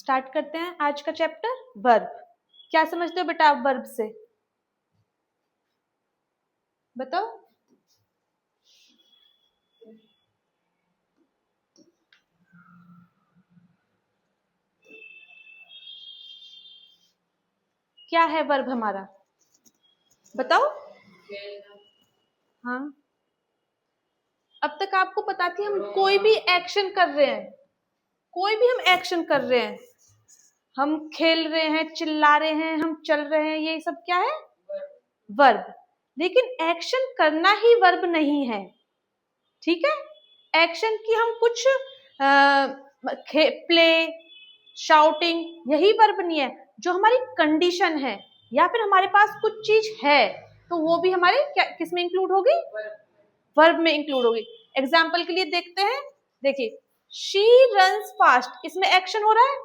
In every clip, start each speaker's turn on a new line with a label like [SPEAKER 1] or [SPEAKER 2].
[SPEAKER 1] Start करते हैं आज का चैप्टर वर्ब। क्या समझते हो बेटा आप वर्ब से? बताओ। क्या है वर्ब हमारा? बताओ। हाँ, अब तक आपको पता थी हम कोई भी एक्शन कर रहे हैं, कोई भी हम एक्शन कर रहे हैं, हम खेल रहे हैं, चिल्ला रहे हैं, हम चल रहे हैं, ये सब क्या है? वर्ब। लेकिन एक्शन करना ही वर्ब नहीं है, ठीक है? एक्शन की हम कुछ प्ले, शाउटिंग, यही वर्ब नहीं है। जो हमारी कंडीशन है या फिर हमारे पास कुछ चीज है तो वो भी हमारे क्या किस में इंक्लूड होगी? वर्ब में इंक्लूड होगी। एग्जाम्पल के लिए देखते हैं, देखिए शी रन्स फास्ट, इसमें एक्शन हो रहा है,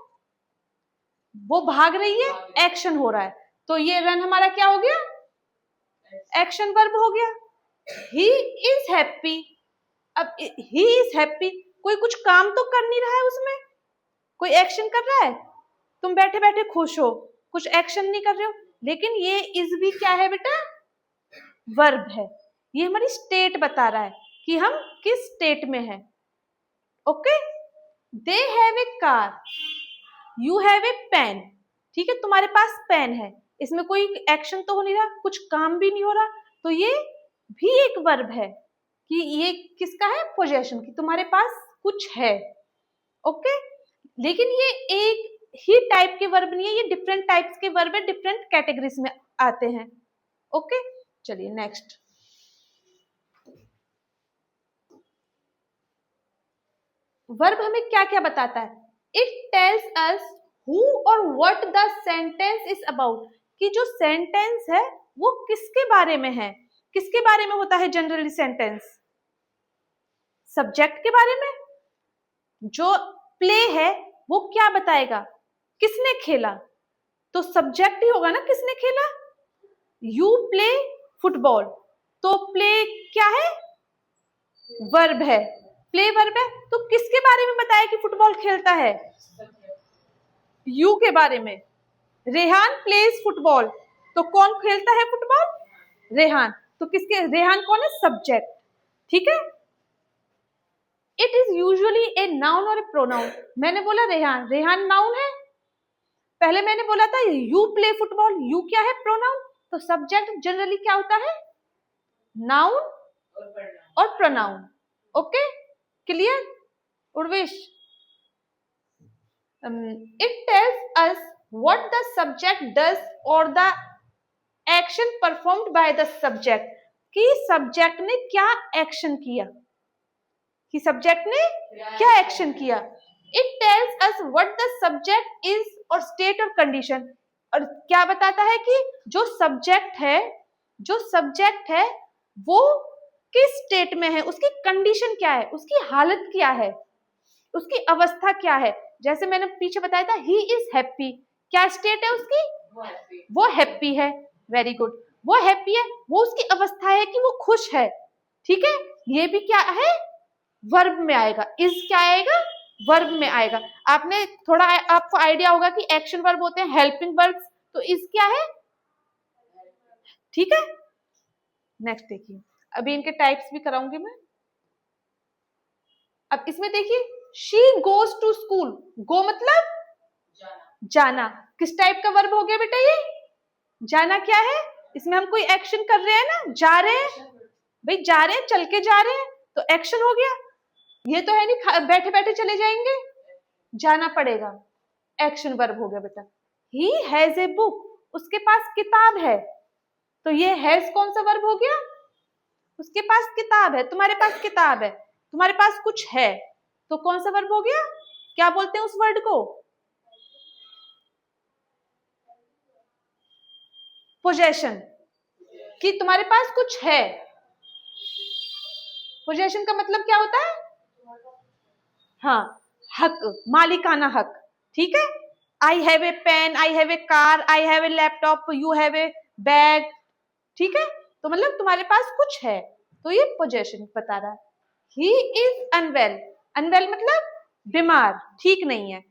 [SPEAKER 1] वो भाग रही है, एक्शन हो रहा है, तो ये रन हमारा क्या हो गया? एक्शन वर्ब हो गया। ही इज हैप्पी, अब ही इज हैप्पी, कोई कुछ काम तो कर नहीं रहा है, उसमें कोई एक्शन कर रहा है? तुम बैठे बैठे खुश हो, कुछ एक्शन नहीं कर रहे हो, लेकिन ये इज भी क्या है बेटा? वर्ब है। ये हमारी स्टेट बता रहा है कि हम किस स्टेट में हैं। Okay, they have a car, you have a pen, ठीक है, तुम्हारे पास पेन है, इसमें कोई एक्शन तो हो नहीं रहा, कुछ काम भी नहीं हो रहा, तो ये भी एक वर्ब है कि ये किसका है? पोजेशन की, तुम्हारे पास कुछ है। ओके, लेकिन ये एक ही टाइप के वर्ब नहीं है, ये डिफरेंट टाइप्स के वर्ब है, डिफरेंट कैटेगरीज में आते हैं। ओके, चलिए नेक्स्ट। वर्ब हमें क्या क्या बताता है? इट टेल्स अस हु और what the sentence is about, कि जो सेंटेंस है वो किसके बारे में है। किसके बारे में होता है जनरली सेंटेंस? सब्जेक्ट के बारे में। जो प्ले है वो क्या बताएगा? किसने खेला, तो सब्जेक्ट ही होगा ना, किसने खेला? यू प्ले फुटबॉल, तो प्ले क्या है? वर्ब है, प्ले वर्ब है, तो किसके बारे में बताया कि फुटबॉल खेलता है? यू के बारे में। रेहान प्लेज फुटबॉल, तो कौन खेलता है फुटबॉल? रेहान, तो किसके, रेहान कौन है? सब्जेक्ट, ठीक है। It is usually a noun और ए प्रोनाउन, मैंने बोला रेहान, रेहान नाउन है, पहले मैंने बोला था यू प्ले फुटबॉल, यू क्या है? प्रोनाउन, तो सब्जेक्ट जनरली क्या होता है? नाउन और pronoun. Okay, clear Urvesh? It tells us what the subject does और the action performed by the subject, कि सब्जेक्ट ने क्या एक्शन किया, कि सब्जेक्ट ने क्या एक्शन किया। It tells us what the subject is और स्टेट और कंडीशन, और क्या बताता है कि जो सब्जेक्ट है, जो सब्जेक्ट है वो किस स्टेट में है, उसकी कंडीशन क्या है, उसकी हालत क्या है, उसकी अवस्था क्या है। जैसे मैंने पीछे बताया था ही इज हैप्पी, क्या स्टेट है उसकी? वो हैप्पी है, वेरी गुड, वो हैप्पी है, वो उसकी अवस्था है कि वो खुश है, ठीक है। ये भी क्या है? वर्ब में आएगा, इज क्या आएगा? वर्ब में आएगा। आपने थोड़ा आपको आइडिया होगा कि एक्शन वर्ब होते हैं हेल्पिंग वर्ब्स, तो इज क्या है? ठीक है, नेक्स्ट देखिए, अभी इनके टाइप्स भी कराऊंगी मैं। अब इसमें देखिए, शी गोज टू स्कूल, गो मतलब जाना, किस टाइप का वर्ब हो गया बेटा? ये जाना क्या है? इसमें हम कोई एक्शन कर रहे हैं ना, जा रहे हैं, भाई जा रहे हैं, चल के जा रहे हैं, तो एक्शन हो गया। ये तो है नहीं बैठे बैठे चले जाएंगे, जाना पड़ेगा, एक्शन वर्ब हो गया बेटा। ही हैज ए बुक, उसके पास किताब है, तो ये हैज कौन सा वर्ब हो गया? उसके पास किताब है, तुम्हारे पास किताब है, तुम्हारे पास कुछ है, तो कौन सा वर्ब हो गया? क्या बोलते हैं उस वर्ड को? पोजेशन, कि तुम्हारे पास कुछ है। पोजेशन का मतलब क्या होता है? हाँ, हक, मालिकाना हक, ठीक है। I have a pen, I have a car, I have a laptop, you have a bag, ठीक है, तो मतलब तुम्हारे पास कुछ है, तो ये पोजेशन बता रहा है। ही इज अनवेल, अनवेल मतलब बीमार, ठीक नहीं है,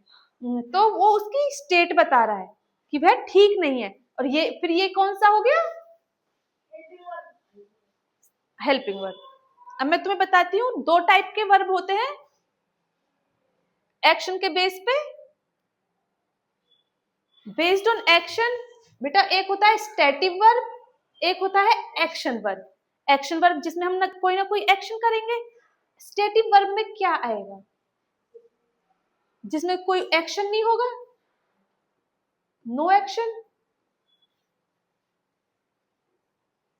[SPEAKER 1] तो वो उसकी स्टेट बता रहा है कि वह ठीक नहीं है। और ये फिर ये कौन सा हो गया? Helping verb. अब मैं तुम्हें बताती हूँ, दो टाइप के वर्ब होते हैं एक्शन के बेस पे, बेस्ड ऑन एक्शन। बेटा एक होता है स्टैटिक वर्ब, एक होता है एक्शन वर्ब। एक्शन वर्ब जिसमें हम ना कोई एक्शन करेंगे। स्टैटिक वर्ब में क्या आएगा? जिसमें कोई एक्शन नहीं होगा, नो एक्शन।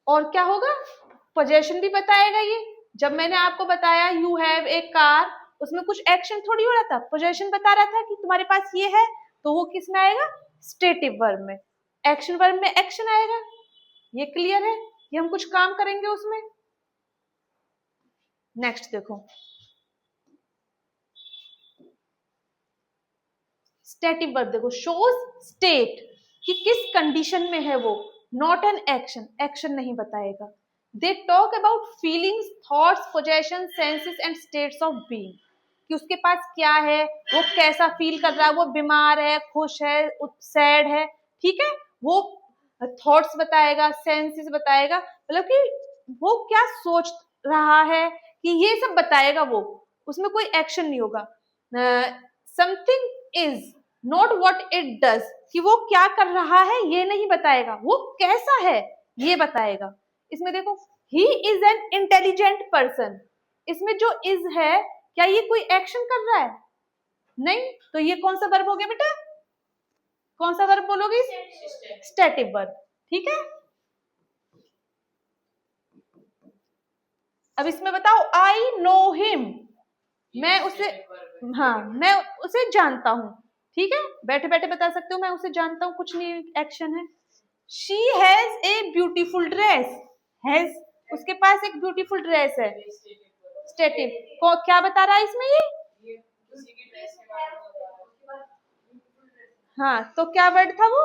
[SPEAKER 1] और क्या होगा? पोजेशन भी बताएगा ये। जब मैंने आपको बताया यू हैव ए कार, उसमें कुछ एक्शन थोड़ी हो रहा था, पोजेशन बता रहा था कि तुम्हारे पास ये है, तो वो किस में आएगा? स्टेटिव वर्ब में। एक्शन वर्ब में एक्शन आएगा। ये क्लियर है? ये हम कुछ काम करेंगे उसमें। नेक्स्ट देखो, स्टेटिव वर्ब देखो, शोज स्टेट कि किस कंडीशन में है वो, नॉट एन एक्शन, एक्शन नहीं बताएगा। They talk about feelings, thoughts, possession, senses and states of being, कि उसके पास क्या है, वो कैसा फील कर रहा है, वो बीमार है, खुश है, सैड है, ठीक है। वो थॉट्स बताएगा, सेंसेस बताएगा, मतलब कि वो क्या सोच रहा है, कि ये सब बताएगा वो। उसमें कोई एक्शन नहीं होगा। Something is not what it does, कि वो क्या कर रहा है ये नहीं बताएगा, वो कैसा है ये बताएगा। इसमें देखो, he is an intelligent person, इसमें जो इज है, क्या ये कोई एक्शन कर रहा है? नहीं। तो ये कौन सा वर्ब हो गया बेटा? कौन सा वर्ब बोलोगे? स्टैटिक वर्ब, ठीक है। अब इसमें बताओ, आई नो हिम, मैं उसे, हाँ मैं उसे जानता हूँ, ठीक है। बैठे बैठे बता सकते हो मैं उसे जानता हूँ, कुछ नहीं एक्शन है। She has a beautiful dress, has, उसके पास एक ब्यूटीफुल ड्रेस है, स्टेटिव को क्या बता रहा है इसमें ये? हाँ, तो क्या वर्ड था वो?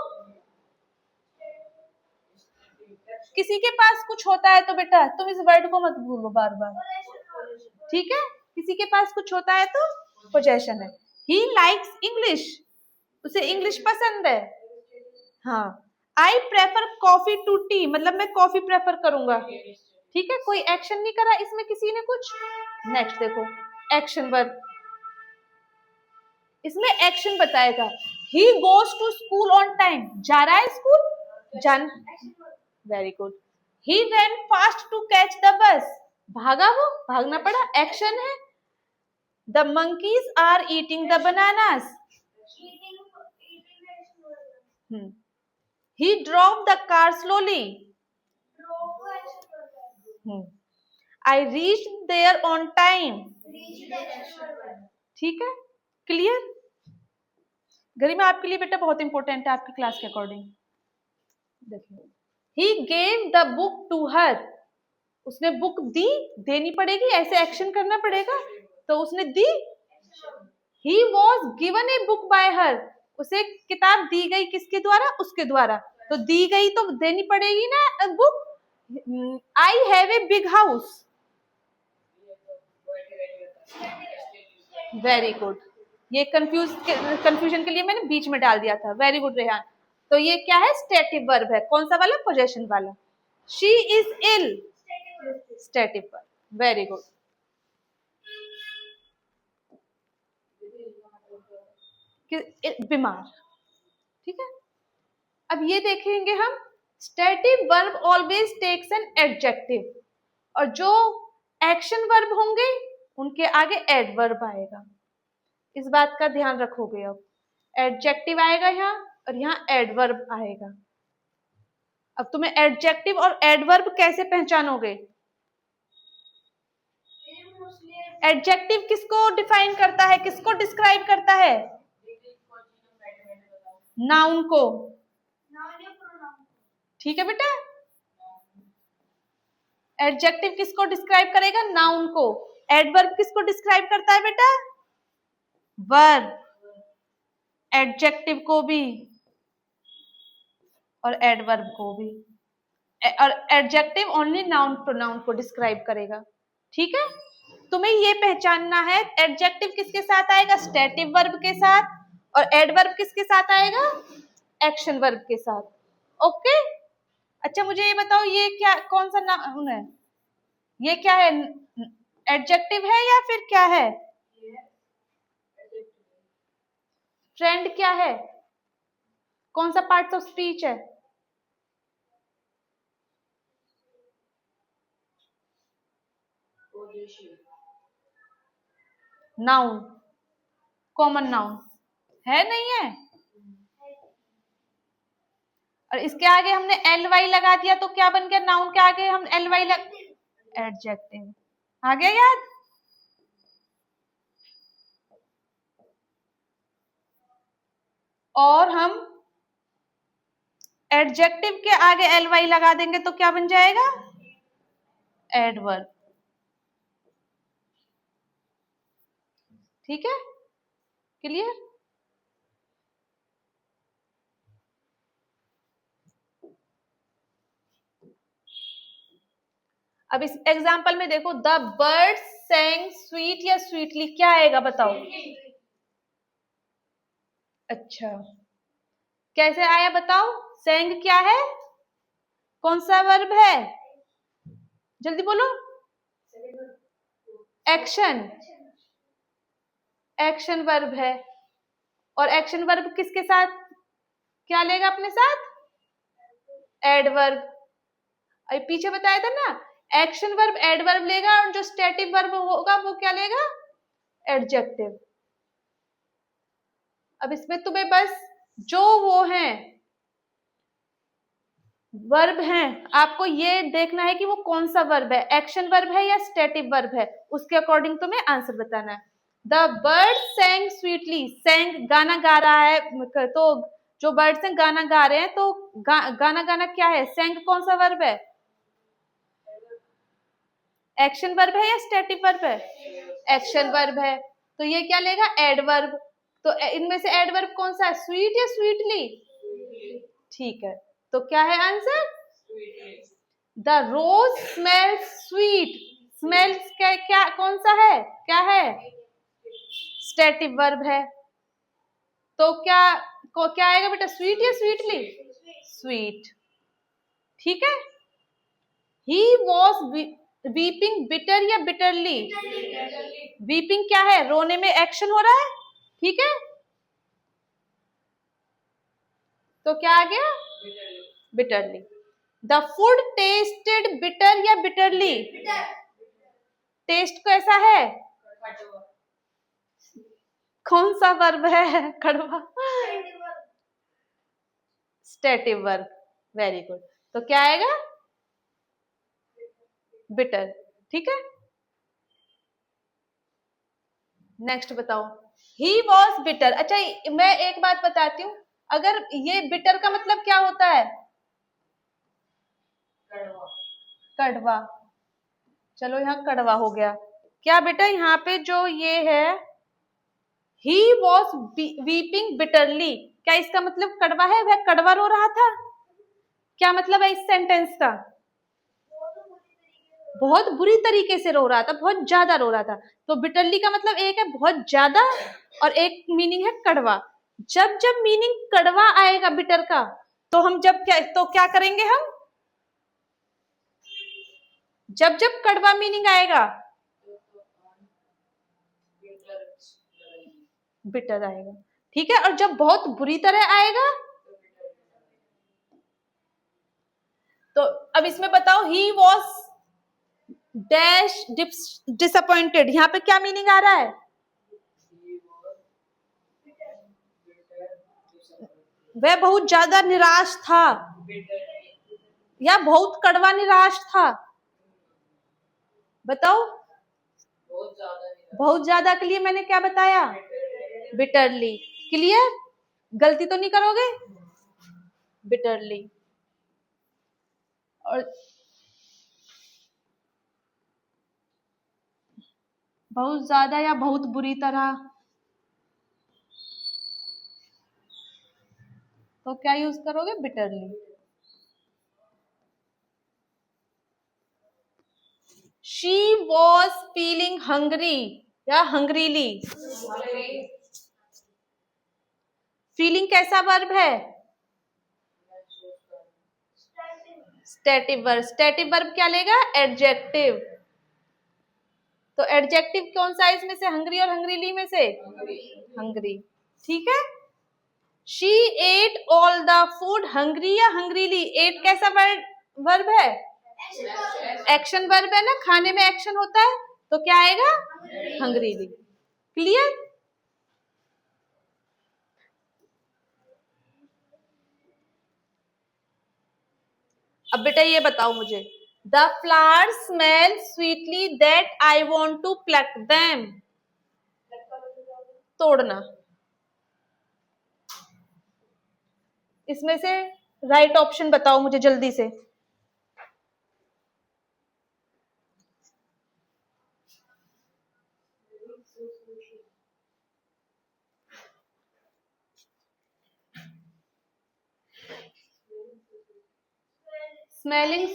[SPEAKER 1] किसी के पास कुछ होता है तो बेटा तुम इस वर्ड को मत भूलो बार बार, ठीक है। किसी के पास कुछ होता है तो पोजेशन है। ही लाइक्स इंग्लिश, उसे इंग्लिश पसंद है। हाँ, I prefer coffee to tea, मतलब मैं कॉफी प्रेफर करूंगा, ठीक है। कोई एक्शन नहीं करा इसमें किसी ने कुछ। नेक्स्ट देखो, एक्शन वर्ब, इसमें एक्शन बताएगा। He goes to school on time, जा रहा है स्कूल, जान, very good. He ran fast to catch the bus, भागा, वो भागना पड़ा, एक्शन है। The monkeys are eating the bananas, he drove the car slowly, I reached there on time, ठीक है, क्लियर। गरिमा आपके लिए बेटा बहुत इंपॉर्टेंट है आपकी क्लास के अकॉर्डिंग। देखिए, he gave the book to her, उसने बुक दी, देनी पड़ेगी, ऐसे एक्शन करना पड़ेगा, तो उसने दी। he was given a book by her, उसे किताब दी गई किसके द्वारा? उसके द्वारा, तो दी गई तो देनी पड़ेगी ना book. I have a big house, very good. ये कंफ्यूजन के लिए मैंने बीच में डाल दिया था, वेरी गुड रेहान। तो ये क्या है? स्टेटिव वर्ब है, कौन सा वाला? पोजेशन वाला। She is ill, stative verb, very good. बीमार, ठीक है। अब ये देखेंगे हम, stative verb always takes an adjective, और जो एक्शन वर्ब होंगे उनके आगे एडवर्ब आएगा, इस बात का ध्यान रखोगे। अब एडजेक्टिव आएगा यहाँ और यहाँ एडवर्ब आएगा। अब तुम्हें एडजेक्टिव और एडवर्ब कैसे पहचानोगे? एडजेक्टिव किसको डिफाइन करता है, किसको डिस्क्राइब करता है? नाउन को, ठीक है बेटा। एडजेक्टिव किसको डिस्क्राइब करेगा? नाउन को। एडवर्ब किसको डिस्क्राइब करता है बेटा? वर्ब, एडजेक्टिव को भी और एडवर्ब को भी। और एडजेक्टिव ओनली नाउन प्रोनाउन को डिस्क्राइब करेगा, ठीक है। तुम्हें ये पहचानना है एडजेक्टिव किसके साथ आएगा? स्टेटिव वर्ब के साथ, और एडवर्ब किसके साथ आएगा? एक्शन वर्ब के साथ। ओके। अच्छा मुझे ये बताओ, ये क्या, कौन सा नाउन है? ये क्या है? एडजेक्टिव है या फिर क्या है? फ्रेंड क्या है? कौन सा पार्ट ऑफ स्पीच है? नाउन, कॉमन नाउन है, नहीं है? और इसके आगे हमने एल वाई लगा दिया तो क्या बन गया? नाउन के आगे हम एल वाई लग, एडजेक्टिव। आ गया याद? और हम एडजेक्टिव के आगे एल वाई लगा देंगे तो क्या बन जाएगा? एडवर्ब। ठीक है, क्लियर? अब इस एग्जाम्पल में देखो, द बर्ड सेंग स्वीट या स्वीटली, क्या आएगा बताओ? अच्छा, कैसे आया बताओ? सेंग क्या है? कौन सा वर्ब है? जल्दी बोलो। एक्शन, एक्शन वर्ब है। और एक्शन वर्ब किसके साथ क्या लेगा अपने साथ? एडवर्ब। अभी पीछे बताया था ना, एक्शन वर्ब एडवर्ब लेगा और जो स्टैटिक वर्ब होगा वो क्या लेगा? एडजेक्टिव। अब इसमें तुम्हें बस जो वो हैं वर्ब हैं, आपको ये देखना है कि वो कौन सा वर्ब है, एक्शन वर्ब है या स्टैटिक वर्ब है, उसके अकॉर्डिंग तुम्हें आंसर बताना है। The bird Seng sweetly, Seng गाना गा रहा है, तो जो बर्ड्स हैं गाना गा रहे हैं, तो गाना गाना क्या है? सेंग कौन सा वर्ब है? एक्शन वर्ब है या स्टैटिक वर्ब है? एक्शन वर्ब है, तो ये क्या लेगा? एडवर्ब। तो इनमें से एडवर्ब कौन सा है? स्वीट या स्वीटली? ठीक है, तो क्या है answer? The rose smells sweet. Smells क्या, क्या कौन सा है, क्या है? स्टैटिक वर्ब है। तो क्या आएगा बेटा? स्वीट या स्वीटली? स्वीट। ठीक है। ही वॉज वीपिंग बिटर या बिटरली? वीपिंग क्या है? रोने में एक्शन हो रहा है, ठीक है, तो क्या आ गया? Bitterly. The food tested bitter या बिटरली? टेस्ट कैसा है? कौन सा वर्ब है? कड़वा। Stative verb. Very good. तो क्या आएगा? बिटर। ठीक है, नेक्स्ट बताओ। He was bitter. अच्छा, मैं एक बात बताती हूँ, अगर ये बिटर का मतलब क्या होता है? कड़वा। चलो यहाँ कड़वा हो गया। क्या बेटा यहाँ पे जो ये है, ही वॉज वीपिंग बिटरली, क्या इसका मतलब कड़वा है? वह कड़वा रो रहा था? क्या मतलब है इस सेंटेंस का? बहुत बुरी तरीके से रो रहा था, बहुत ज्यादा रो रहा था। तो बिटरली का मतलब एक है बहुत ज्यादा, और एक मीनिंग है कड़वा। जब जब मीनिंग कड़वा आएगा बिटर का, तो हम जब क्या करेंगे हम? जब जब कड़वा मीनिंग आएगा, बिटर आएगा। ठीक है, और जब बहुत बुरी तरह आएगा, तो अब इसमें बताओ, ही वॉज डैश डिसअपॉइंटेड, यहाँ पे क्या मीनिंग आ रहा है? वह बहुत ज्यादा निराश था, या बहुत कड़वा निराश था? बताओ। बहुत ज्यादा के लिए मैंने क्या बताया? बिटरली। क्लियर? गलती तो नहीं करोगे? बिटरली। और बहुत ज्यादा या बहुत बुरी तरह, तो क्या यूज करोगे? Bitterly. She was feeling hungry या हंग्रीली? फीलिंग कैसा वर्ब है? स्टैटिव वर्ब। स्टैटिव वर्ब क्या लेगा? एडजेक्टिव। तो एडजेक्टिव कौन सा है इसमें से? हंग्री और हंग्रीली में से? हंग्री। ठीक है। She at all the food hungry या हंग्रीली? एट कैसा वर्ब है? एक्शन वर्ब है ना, खाने में एक्शन होता है, तो क्या आएगा? हंग्रीली। क्लियर? अब बेटा ये बताओ मुझे, the flower smell sweetly that I want to pluck them. तोड़ना। इसमें से राइट ऑप्शन बताओ मुझे जल्दी से। स्मेलिंग।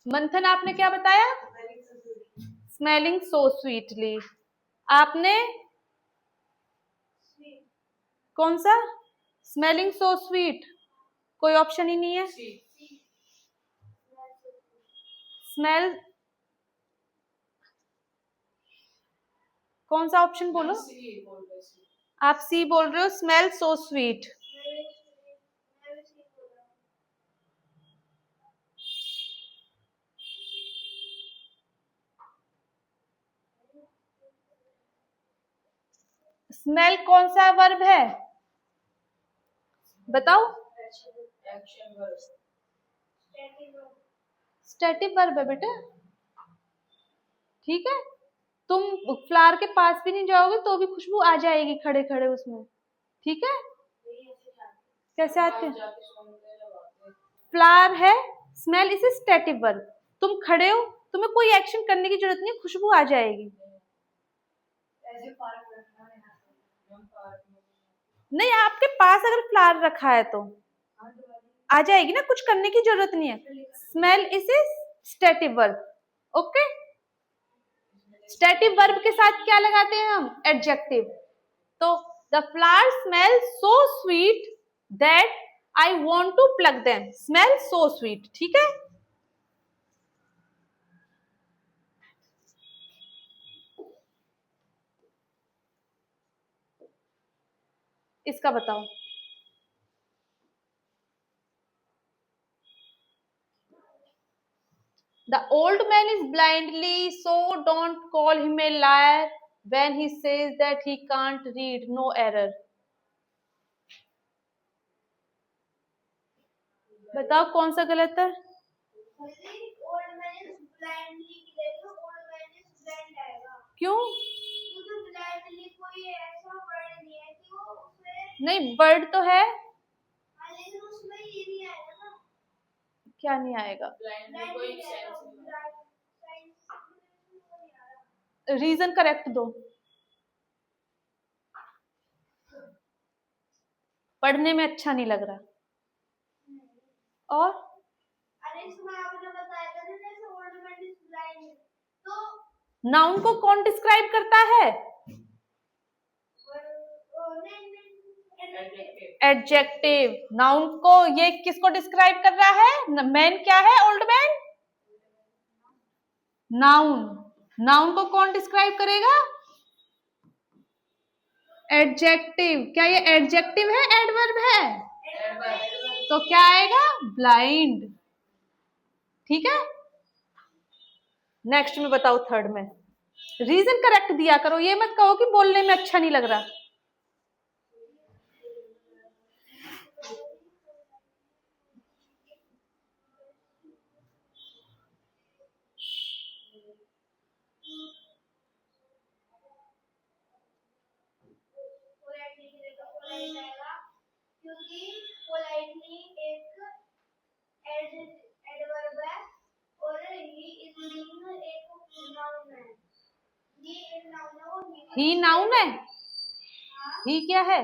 [SPEAKER 1] मंथन आपने क्या बताया? Smelling so sweetly. आपने कौन सा? Smelling so sweet. कोई ऑप्शन ही नहीं है। स्मेल कौन सा ऑप्शन बोलो? आप सी बोल रहे हो, स्मेल सो स्वीट। स्मेल कौन सा वर्ब है? बताओ। स्टैटिक वर्ब है बेटा। ठीक है। तुम फ्लावर के पास भी नहीं जाओगे तो भी खुशबू आ जाएगी खड़े खड़े उसमें। ठीक है। कैसे आते हैं? फ्लावर है, स्मेल इज स्टैटिक वर्ब। तुम खड़े हो, तुम्हें कोई एक्शन करने की जरूरत नहीं, खुशबू आ जाएगी। नहीं, आपके पास अगर फ्लावर रखा है तो आ जाएगी ना, कुछ करने की जरूरत नहीं है। Smell is static verb. Okay. Static verb के साथ क्या लगाते हैं हम? एडजेक्टिव। तो the flower smell so sweet that I want to pluck them. Smell so sweet. ठीक है। इसका बताओ। The old man is blindly, so don't call him a liar when he says that he can't read. No error. बताओ कौन सा गलत है? क्यों? नहीं, वर्ड तो है। क्या नहीं आएगा? रीजन करेक्ट दो। पढ़ने में अच्छा नहीं लग रहा। और नाउन को कौन डिस्क्राइब करता है? एडजेक्टिव। नाउन को, ये किसको डिस्क्राइब कर रहा है? मैन क्या है? Old man. नाउन। नाउन को कौन डिस्क्राइब करेगा? एडजेक्टिव। क्या ये एडजेक्टिव है, एडवर्ब है? तो क्या आएगा? ब्लाइंड। ठीक है। नेक्स्ट में बताओ, थर्ड में रीजन करेक्ट दिया करो, ये मत कहो कि बोलने में अच्छा नहीं लग रहा। क्योंकि पोलाइटली एक एडवर्ब है और ही एक नाउन है। ही नाउन है। ही क्या है?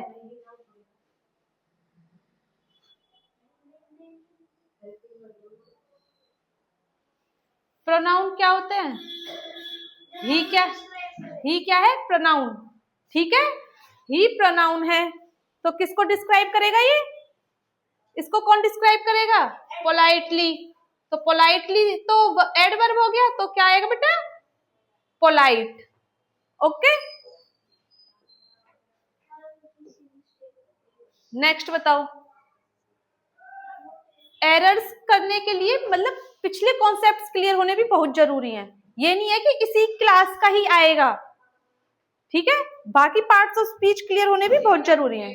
[SPEAKER 1] प्रोनाउन क्या होते हैं? ही क्या? ही क्या है? प्रोनाउन। ठीक है, ही प्रोनाउन है, तो किसको डिस्क्राइब करेगा ये? इसको कौन डिस्क्राइब करेगा? पोलाइटली। तो पोलाइटली तो एडवर्ब हो गया, तो क्या आएगा बेटा? पोलाइट। ओके, नेक्स्ट बताओ। एरर्स करने के लिए मतलब पिछले कॉन्सेप्ट्स क्लियर होने भी बहुत जरूरी हैं। ये नहीं है कि इसी क्लास का ही आएगा, ठीक है, बाकी पार्ट्स ऑफ स्पीच क्लियर होने भी बहुत जरूरी हैं।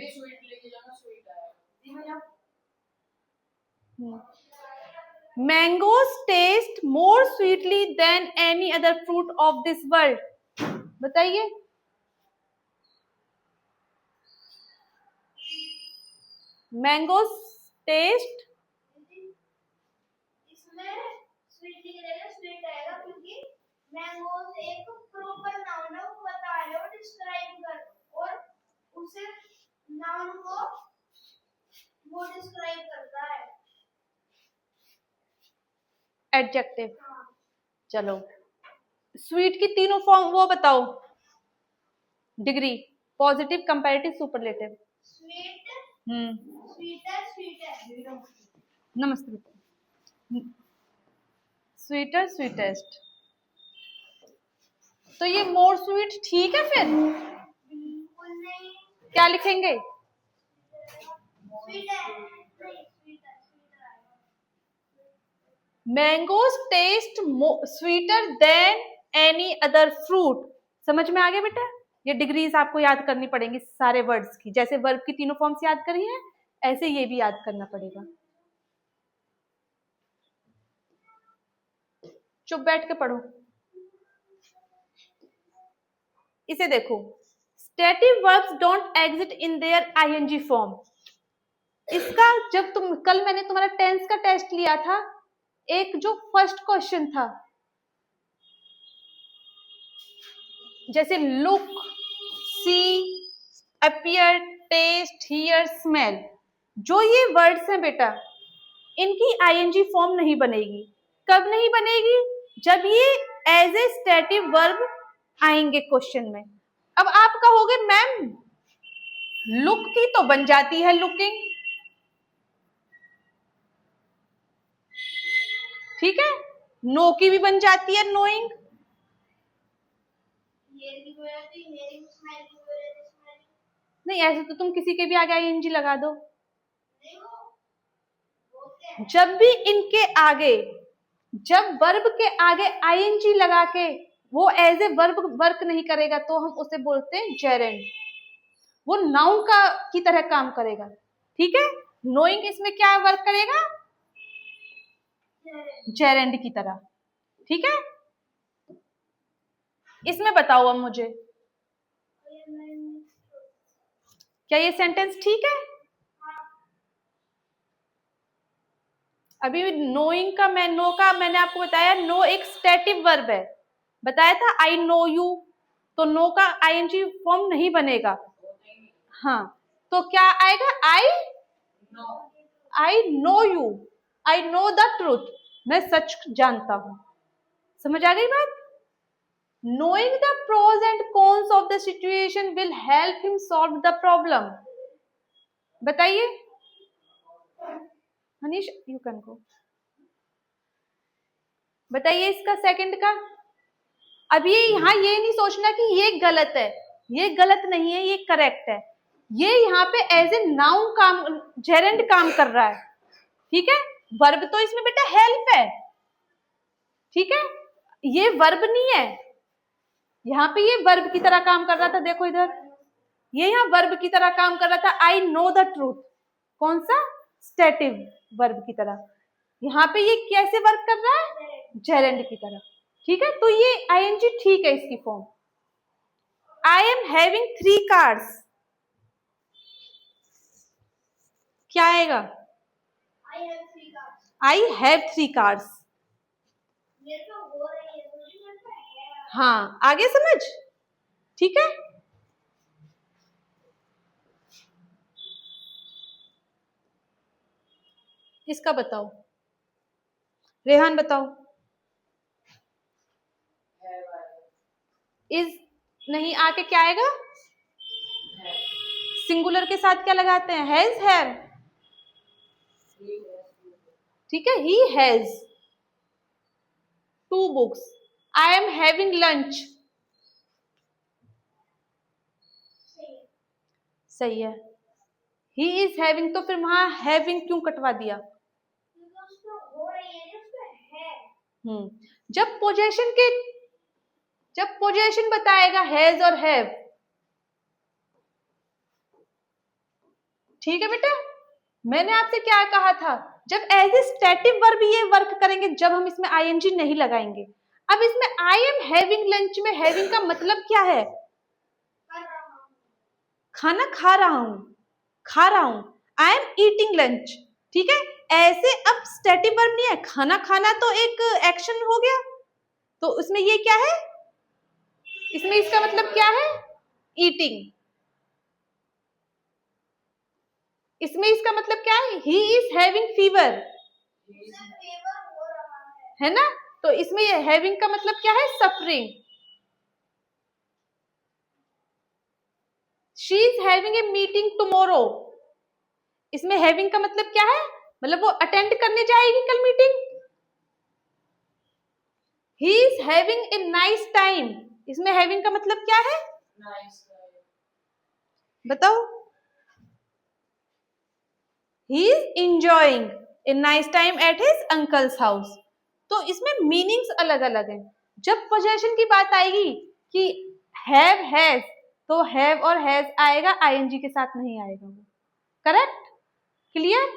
[SPEAKER 1] Mangoes taste more sweetly than any other fruit of this world. बताइए। मैंगोज टेस्ट,
[SPEAKER 2] इसमें स्वीटली की जगह स्वीट आएगा, क्योंकि मैंगोज एक प्रॉपर नाउन है, वो बता रहे हो डिस्क्राइब कर, और उसे नाउन को वो डिस्क्राइब करता है।
[SPEAKER 1] एडजेक्टिव। चलो, स्वीट की तीनों फॉर्म वो बताओ, degree, positive, comparative, superlative.
[SPEAKER 2] Sweet,
[SPEAKER 1] sweeter,
[SPEAKER 2] sweeter.
[SPEAKER 1] नमस्ते बेटा। स्वीटर, स्वीटेस्ट, तो ये मोर स्वीट ठीक है। फिर
[SPEAKER 2] बिल्कुल नहीं।
[SPEAKER 1] क्या लिखेंगे? Mangoes taste sweeter than any other fruit. समझ में आ गया बेटा? ये डिग्रीज आपको याद करनी पड़ेंगी सारे वर्ड्स की, जैसे वर्ब की तीनों फॉर्म्स याद करी हैं, ऐसे ये भी याद करना पड़ेगा। चुप बैठ के पढ़ो। इसे देखो, stative verbs don't exist in their I N G form. इसका जब कल मैंने तुम्हारा टेंस का टेस्ट लिया था, एक जो फर्स्ट क्वेश्चन था, जैसे look, see, appear, taste, hear, smell, जो ये वर्ड्स हैं बेटा, इनकी आईएनजी फॉर्म नहीं बनेगी। कब नहीं बनेगी? जब ये एज ए स्टेटिव वर्ब आएंगे क्वेश्चन में। अब आप कहोगे मैम लुक की तो बन जाती है लुकिंग, ठीक है, नो की भी बन जाती है नोइंग, नहीं ऐसे तो तुम किसी के भी आगे आईएनजी लगा दो। जब भी इनके आगे, जब वर्ब के आगे आईएनजी लगा के वो एज ए वर्ब वर्क नहीं करेगा, तो हम उसे बोलते हैं जेरेंड। वो नाउन का की तरह काम करेगा, ठीक है। नोइंग इसमें क्या वर्क करेगा? जेरेंड की तरह, ठीक है। इसमें बताओ अब मुझे, क्या ये सेंटेंस ठीक है? अभी नोइंग का मैंने आपको बताया, नो एक स्टेटिव वर्ब है, बताया था आई नो यू, तो नो का आईएनजी फॉर्म नहीं बनेगा। हाँ, तो क्या आएगा? I know you, I know the truth, मैं सच जानता हूं। समझ आ गई बात? Knowing the pros and cons of the situation will help him solve the problem. बताइए मनीष, यू कैन गो। बताइए इसका सेकंड का। अब ये यहाँ ये नहीं सोचना कि ये गलत है, ये गलत नहीं है, ये करेक्ट है। ये यहाँ पे एज ए नाउन काम, जेरेंड काम कर रहा है, ठीक है। वर्ब तो इसमें बेटा हेल्प है, ठीक है, ये वर्ब नहीं है। यहाँ पे ये वर्ब की तरह काम कर रहा था, देखो इधर, ये यहाँ वर्ब की तरह काम कर रहा था, आई नो द ट्रूथ, कौन सा? स्टेटिव वर्ब की तरह। यहाँ पे ये कैसे वर्क कर रहा है? जेरेंड की तरह, ठीक है। तो ये आईएनजी ठीक है इसकी form. I am having 3 cars, क्या आएगा? I have 3 cars. हाँ, आगे समझ, ठीक है। इसका बताओ, रेहान बताओ, इज नहीं आके क्या आएगा? सिंगुलर के साथ क्या लगाते हैं? Has, have. ठीक है, he has 2 books. I am having lunch. सही है। ही इज हैविंग, तो फिर वहां हैविंग क्यों कटवा दिया?
[SPEAKER 2] हो रही है उसमें है।
[SPEAKER 1] जब पोजेशन बताएगा हैज और हैव, ठीक है बेटा। मैंने आपसे क्या कहा था, जब एज ए स्टैटिक वर्ब ये वर्क करेंगे जब हम इसमें आईएनजी नहीं लगाएंगे। अब इसमें आई एम हैविंग लंच में हैविंग का मतलब क्या है? खाना खा रहा हूं, खा रहा हूं। I am eating lunch. ठीक है, ऐसे अब स्टैटिक वर्ब नहीं है, खाना खाना तो एक एक्शन हो गया, तो इसमें ये क्या है? इसमें इसका मतलब क्या है? ईटिंग। इसमें इसका मतलब क्या है? ही इज हैविंग फीवर, है ना। तो इसमें ये हैविंग का मतलब क्या है? Suffering. She is having a meeting tomorrow. इसमें हैविंग का मतलब क्या है? मतलब वो अटेंड करने जाएगी कल meeting. He is having a nice time. इसमें हैविंग का मतलब क्या है? बताओ। He is enjoying a nice time at his uncles house. तो इसमें मीनिंग्स अलग अलग हैं। जब पोजेशन की बात आएगी कि हैव हैज, तो हैव और हैज आएगा, आईएनजी के साथ नहीं आएगा वो। करेक्ट? क्लियर?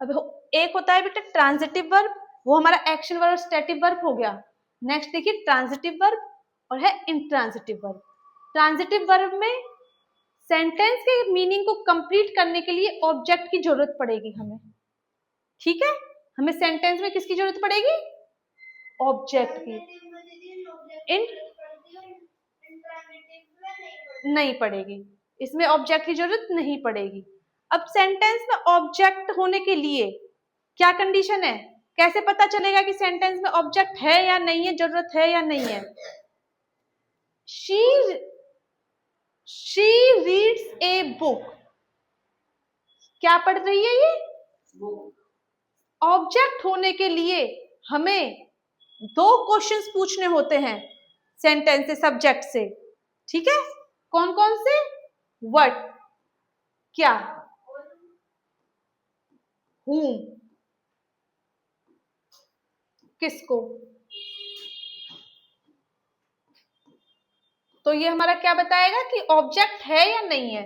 [SPEAKER 1] अब एक होता है बेटा ट्रांजिटिव वर्ब, वो हमारा एक्शन वर्ब और स्टैटिक वर्ब हो गया। नेक्स्ट देखिए ट्रांजिटिव वर्ब और है इंट्रांजिटिव वर्ब। ट्रांजिटिव वर्ब में सेंटेंस के मीनिंग को कंप्लीट करने के लिए ऑब्जेक्ट की जरूरत पड़ेगी हमें। ठीक है, हमें सेंटेंस में किसकी जरूरत पड़ेगी? ऑब्जेक्ट की। नहीं पड़ेगी, इसमें ऑब्जेक्ट की जरूरत नहीं पड़ेगी। अब सेंटेंस में ऑब्जेक्ट होने के लिए क्या कंडीशन है? कैसे पता चलेगा कि सेंटेंस में ऑब्जेक्ट है या नहीं है, जरूरत है या नहीं है? She reads a book. क्या पढ़ रही है ये? ऑब्जेक्ट होने के लिए हमें 2 क्वेश्चंस पूछने होते हैं सेंटेंस से, सब्जेक्ट से। ठीक है, कौन कौन से? व्हाट, क्या, whom, किसको। तो ये हमारा क्या बताएगा कि ऑब्जेक्ट है या नहीं है।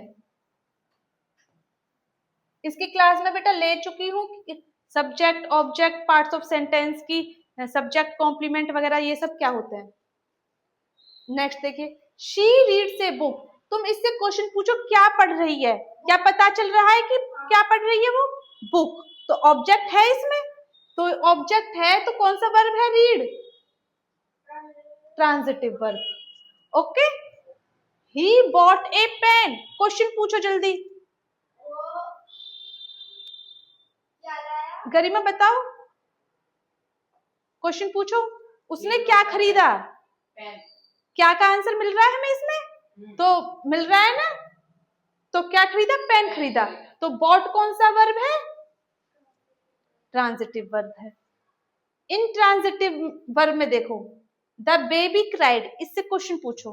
[SPEAKER 1] इसकी क्लास में बेटा ले चुकी हूं subject, object, parts of sentence की, सब्जेक्ट, कॉम्प्लीमेंट वगैरह ये सब क्या होते हैं। नेक्स्ट देखिए, शी रीड्स ए बुक। तुम इससे क्वेश्चन पूछो क्या पढ़ रही है, क्या पता चल रहा है कि क्या पढ़ रही है वो? बुक। तो ऑब्जेक्ट है इसमें, तो ऑब्जेक्ट है तो कौन सा वर्ब है? Read, transitive verb. Okay, he bought a pen. Question पूछो जल्दी, गरिमा बताओ, क्वेश्चन पूछो। उसने क्या खरीदा? क्या का आंसर मिल रहा है हमें इसमें? तो मिल रहा है ना, तो क्या खरीदा? पेन खरीदा। तो बॉट कौन सा वर्ब है? ट्रांजिटिव वर्ब है। इन ट्रांजिटिव वर्ब में देखो, द बेबी क्राइड, इससे क्वेश्चन पूछो,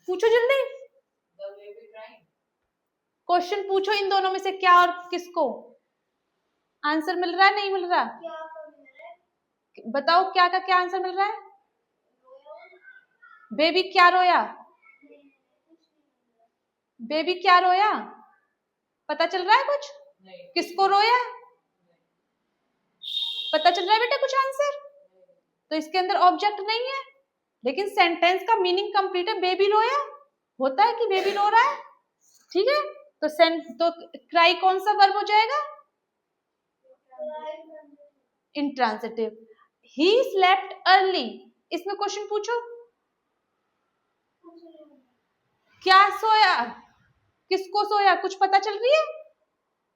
[SPEAKER 1] पूछो जल्दी क्वेश्चन पूछो। इन दोनों में से क्या और किसको आंसर मिल रहा है? नहीं मिल रहा? बताओ क्या का क्या आंसर मिल रहा है? बेबी क्या रोया? बेबी क्या रोया? पता चल रहा है कुछ? किसको रोया? पता चल रहा है बेटा कुछ आंसर? तो इसके अंदर ऑब्जेक्ट नहीं है, लेकिन सेंटेंस का मीनिंग कंप्लीट है। बेबी रोया होता है कि बेबी रो रहा है। ठीक है, तो क्राई कौन सा वर्ब हो जाएगा? इंट्रांजिटिव। ही स्लेप्ट अर्ली, इसमें क्वेश्चन पूछो, क्या सोया? किसको सोया? कुछ पता चल रही है?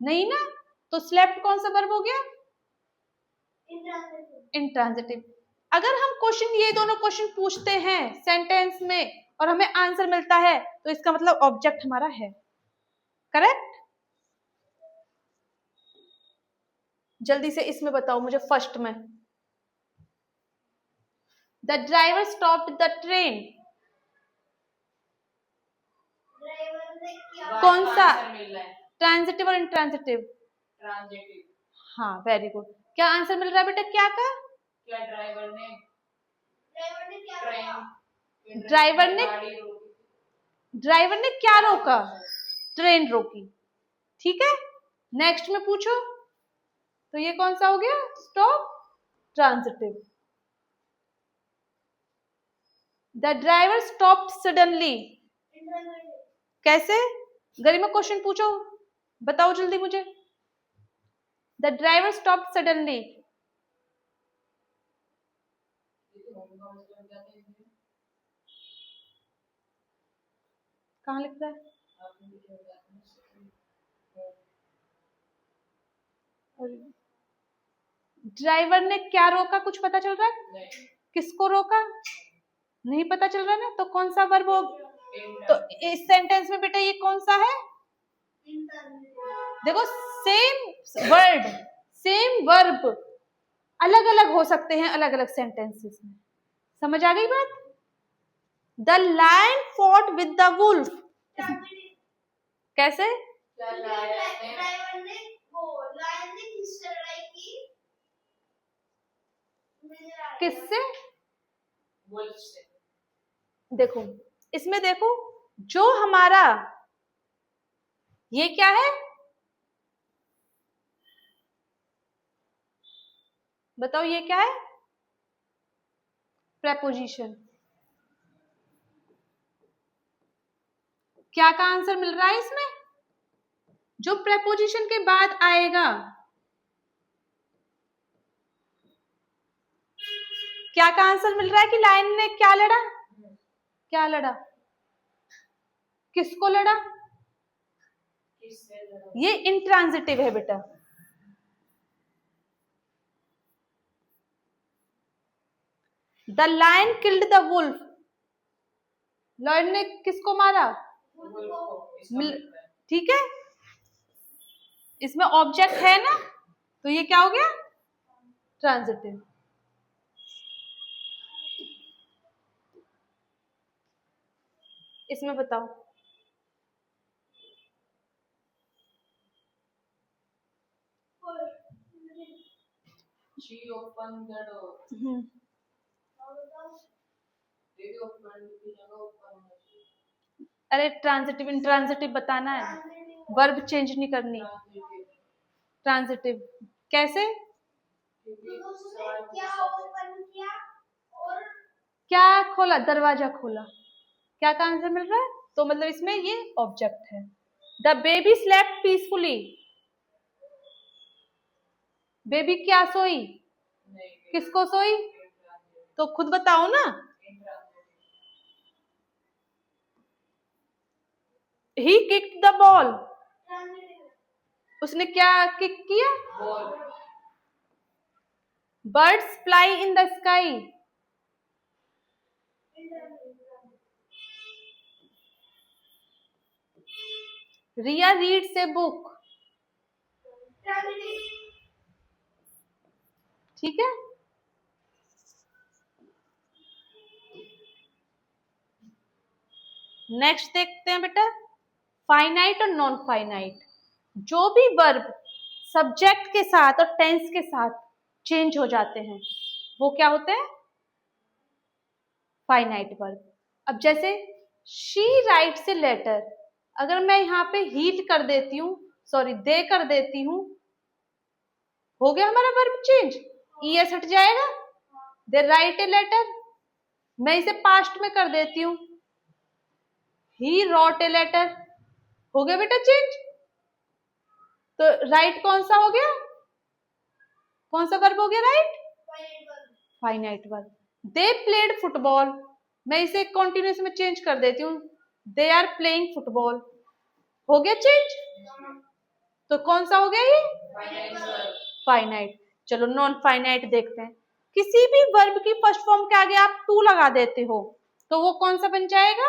[SPEAKER 1] नहीं ना, तो स्लेप्ट कौन सा वर्ब हो गया?
[SPEAKER 2] इंट्रांजिटिव।
[SPEAKER 1] इंट्रांजिटिव। अगर हम क्वेश्चन, ये दोनों क्वेश्चन पूछते हैं सेंटेंस में और हमें आंसर मिलता है तो इसका मतलब ऑब्जेक्ट हमारा है। करेक्ट? जल्दी से इसमें बताओ मुझे फर्स्ट में। The driver stopped the train.
[SPEAKER 2] Driver ने क्या
[SPEAKER 1] कौन सा?
[SPEAKER 3] मिल रहा है?
[SPEAKER 1] ट्रांजिटिव और इंट्रांजिटिव?
[SPEAKER 3] ट्रांजिटिव।
[SPEAKER 1] हाँ, वेरी गुड। क्या आंसर मिल रहा है बेटा? क्या का?
[SPEAKER 3] क्या ड्राइवर ने
[SPEAKER 2] क्या
[SPEAKER 3] ट्रेन
[SPEAKER 1] ड्राइवर ने
[SPEAKER 3] गाड़ी रोकी?
[SPEAKER 1] ड्राइवर ने क्या रोका? ट्रेन रोकी। ठीक है, नेक्स्ट में पूछो। तो ये कौन सा हो गया? Stop, transitive. The driver stopped suddenly.
[SPEAKER 2] Intransitive.
[SPEAKER 1] कैसे? गरिमा क्वेश्चन पूछो, बताओ जल्दी मुझे। The driver stopped suddenly. कहाँ लिख रहा है? ड्राइवर ने क्या रोका? कुछ पता चल रहा है?
[SPEAKER 3] नहीं।
[SPEAKER 1] किसको रोका? नहीं पता चल रहा ना, तो कौन सा वर्ब हो? तो इस सेंटेंस में बेटा ये कौन सा है? देखो, सेम वर्ड, सेम वर्ब अलग अलग हो सकते हैं अलग अलग सेंटेंसेस में। समझ आ गई बात? The lion fought with the wolf. कैसे?
[SPEAKER 2] ड्राइवर ने वो लायन ने किससे लड़ाई की?
[SPEAKER 1] किससे?
[SPEAKER 3] वुल्फ से।
[SPEAKER 1] देखो, इसमें देखो, जो हमारा ये क्या है? बताओ ये क्या है? प्रेपोजिशन। क्या का आंसर मिल रहा है इसमें? जो प्रेपोजिशन के बाद आएगा। क्या का आंसर मिल रहा है कि लायन ने क्या लड़ा? क्या लड़ा? किसको लड़ा? ये इंट्रांजिटिव है बेटा। The lion killed the wolf. Lion ने किसको मारा? ठीक है, इसमें ऑब्जेक्ट है ना, तो ये क्या हो गया? ट्रांजिटिव। इसमें बताओ।
[SPEAKER 3] She opened the door. Did open की जगह open होना चाहिए।
[SPEAKER 1] अरे ट्रांजिटिव इंट्रांजिटिव बताना है, वर्ब चेंज नहीं करनी। ट्रांजिटिव कैसे?
[SPEAKER 2] क्या ओपन किया और
[SPEAKER 1] क्या खोला? दरवाजा खोला। क्या का आंसर मिल रहा है? तो मतलब इसमें ये ऑब्जेक्ट है। The baby slept peacefully. Baby क्या सोई? किसको सोई? तो खुद बताओ ना। He kicked the ball. उसने क्या किक किया?
[SPEAKER 3] Ball.
[SPEAKER 1] Birds fly in the sky. Riya reads a book. ठीक है, नेक्स्ट देखते हैं बेटा, फाइनाइट और नॉन फाइनाइट। जो भी वर्ब सब्जेक्ट के साथ और टेंस के साथ चेंज हो जाते हैं वो क्या होते हैं? Finite verb. अब जैसे शी राइट्स ए लेटर, अगर मैं यहाँ पे हीट कर देती हूँ, सॉरी दे कर देती हूँ, हो गया हमारा वर्ब चेंज। ईएस हट जाएगा। दे राइट ए लेटर। मैं इसे पास्ट में कर देती हूँ, ही रॉट ए लेटर, हो गया बेटा चेंज। तो राइट कौन सा हो गया? कौन सा वर्ब हो गया right? Finite verb. They played football, मैं इसे कॉन्टिन्यूस में चेंज कर देती हूँ, दे आर प्लेइंग फुटबॉल, हो गया चेंज। तो कौन सा हो गया ये?
[SPEAKER 3] Finite verb.
[SPEAKER 1] फाइनाइट। चलो नॉन फाइनाइट देखते हैं। किसी भी वर्ब की फर्स्ट फॉर्म के आगे आप टू लगा देते हो तो वो कौन सा बन जाएगा?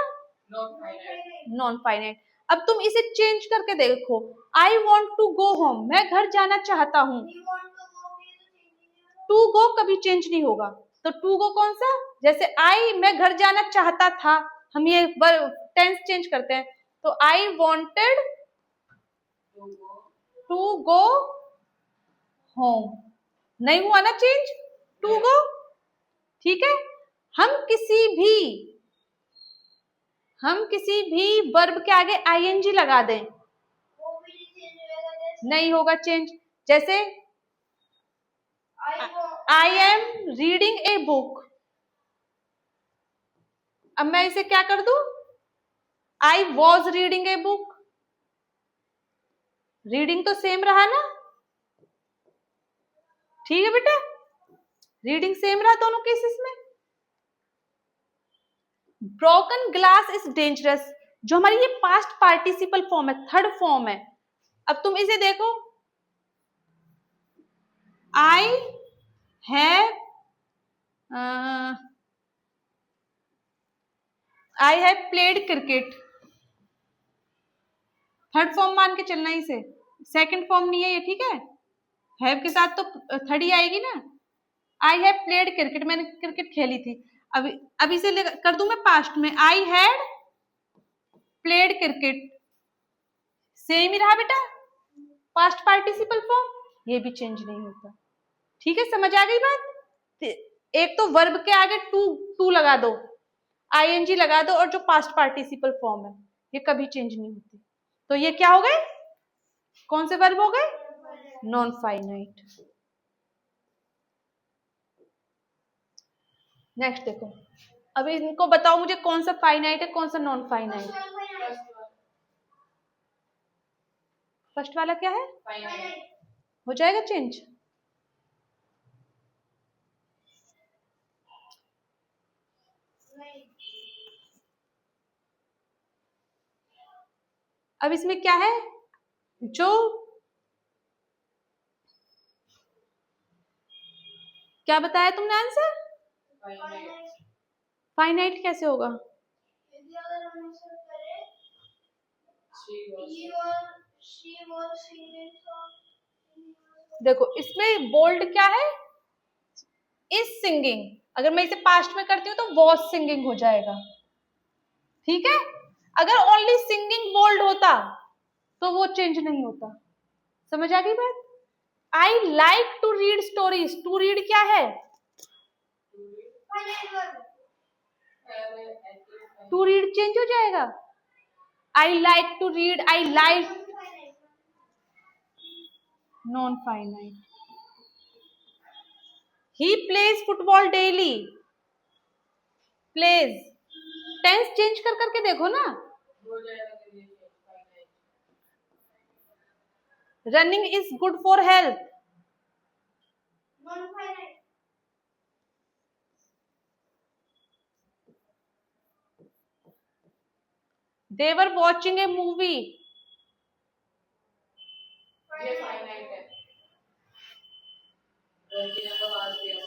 [SPEAKER 3] Non finite.
[SPEAKER 1] Non finite. अब तुम इसे चेंज करके देखो, I want to go home, मैं घर जाना चाहता हूँ।
[SPEAKER 2] We want to go, we तो change नहीं होगा।
[SPEAKER 1] टू गो कभी चेंज नहीं होगा, तो टू गो कौन सा? जैसे आई मैं घर जाना चाहता था, हम ये टेंस चेंज करते हैं, तो I wanted to go home, नहीं हुआ ना चेंज, टू गो। ठीक है, हम किसी भी वर्ब के आगे आईएनजी लगा दें,
[SPEAKER 2] वो भी नहीं change होगा। जैसे
[SPEAKER 1] नहीं होगा चेंज। जैसे
[SPEAKER 2] I want,
[SPEAKER 1] I am reading a book, अब मैं इसे क्या कर दूं? I was reading a book, reading तो सेम रहा ना, ठीक है बेटा, रीडिंग सेम रहा दोनों केसेस में। ब्रोकन ग्लास इज डेंजरस, जो हमारी ये पास्ट पार्टिसिपल फॉर्म है, थर्ड फॉर्म है। अब तुम इसे देखो, आई have played cricket, third form मान के चलना इसे, सेकंड फॉर्म नहीं है ये, ठीक है, हैव के साथ तो थर्ड ही आएगी ना। आई हैव प्लेड क्रिकेट, मैंने क्रिकेट खेली थी। अब इसे कर दूं मैं पास्ट में, I had played cricket, same ही रहा बेटा, पास्ट पार्टिसिपल फॉर्म, ये भी चेंज नहीं होता। ठीक है, समझ आ गई बात? एक तो वर्ब के आगे टू लगा दो, आईएनजी लगा दो, और जो पास्ट पार्टिसिपल फॉर्म है ये कभी चेंज नहीं होती। तो ये क्या हो गए? कौन से वर्ब हो गए? Non finite. नेक्स्ट देखो, अब इनको बताओ मुझे कौन सा फाइनाइट है कौन सा नॉन फाइनाइट। फर्स्ट वाला क्या है?
[SPEAKER 3] फाइनाइट।
[SPEAKER 1] हो जाएगा चेंज? अब इसमें क्या है, जो क्या बताया तुमने आंसर?
[SPEAKER 3] फाइनाइट।
[SPEAKER 1] फाइनाइट कैसे होगा?
[SPEAKER 2] यदि अगर हम इसे करें,
[SPEAKER 3] she was.
[SPEAKER 2] he was, she was singing song,
[SPEAKER 1] देखो इसमें बोल्ड क्या है? Is singing. अगर मैं इसे पास्ट में करती हूँ तो वॉज सिंगिंग हो जाएगा, ठीक है। अगर ओनली सिंगिंग बोल्ड होता तो वो चेंज नहीं होता। समझ आ गई बात? I like to read stories, to read क्या है?
[SPEAKER 2] finite verb,
[SPEAKER 1] to read change हो जाएगा। I like to read, I like,
[SPEAKER 2] finite,
[SPEAKER 1] non finite. He plays football daily, plays, tense change कर करके देखो ना।
[SPEAKER 3] हो जाएगा finite.
[SPEAKER 1] Running is good for health,
[SPEAKER 2] non-finite,
[SPEAKER 1] they were watching a movie,
[SPEAKER 3] ये finite है। रंजीना का पास दिया।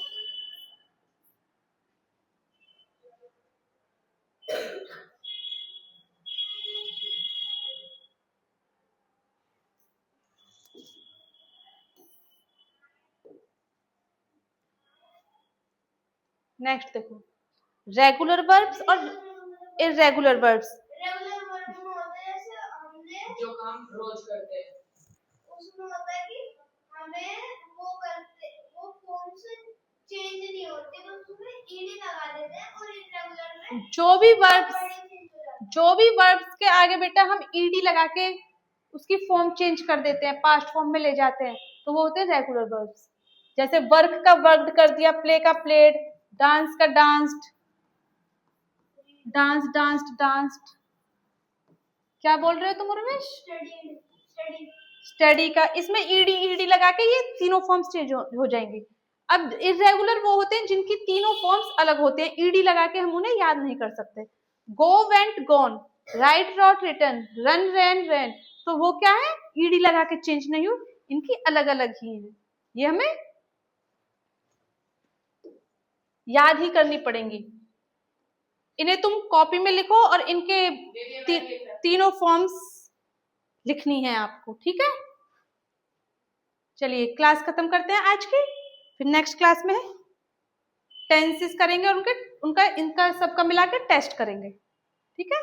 [SPEAKER 1] नेक्स्ट देखो, रेगुलर वर्ब्स और इरेगुलर वर्ब्स।
[SPEAKER 2] regular verb में होता है जैसे हमने
[SPEAKER 3] जो काम रोज करते हैं।
[SPEAKER 2] उसमें होता है कि हमें वो करते, वो फॉर्म से चेंज नहीं होते, बस उसमें ईडी लगा देते हैं, और irregular में
[SPEAKER 1] जो भी वर्ब्स,
[SPEAKER 2] वर्ड चेंज हो जाता है।
[SPEAKER 1] जो भी वर्ब्स के आगे बेटा हम ईडी लगा के उसकी फॉर्म चेंज कर देते हैं, पास्ट फॉर्म में ले जाते हैं, तो वो होते हैं रेगुलर वर्ब्स। जैसे वर्क का वर्कड कर दिया, प्ले का प्लेड, डांस का डांस्ड, डांस डांस्ड डांस्ड। क्या बोल रहे हो तुम उर्वेश?
[SPEAKER 2] Studied, studied,
[SPEAKER 1] स्टडी का, इसमें ईडी ईडी लगा के ये तीनों फॉर्म्स चेंज हो जाएंगे। अब इरेगुलर वो होते हैं जिनकी तीनों फॉर्म्स अलग होते हैं, ईडी लगा के हम उन्हें याद नहीं कर सकते। Go went gone, right wrote written, run ran ran, तो वो क्या है? ईडी लगा के चेंज नहीं हुई, इनकी अलग अलग ही है, ये हमें याद ही करनी पड़ेंगी। इन्हें तुम कॉपी में लिखो और इनके तीनों फॉर्म्स लिखनी है आपको, ठीक है। चलिए क्लास खत्म करते हैं आज की, फिर नेक्स्ट क्लास में टेंसेस करेंगे और इनका सबका मिला के टेस्ट करेंगे, ठीक है।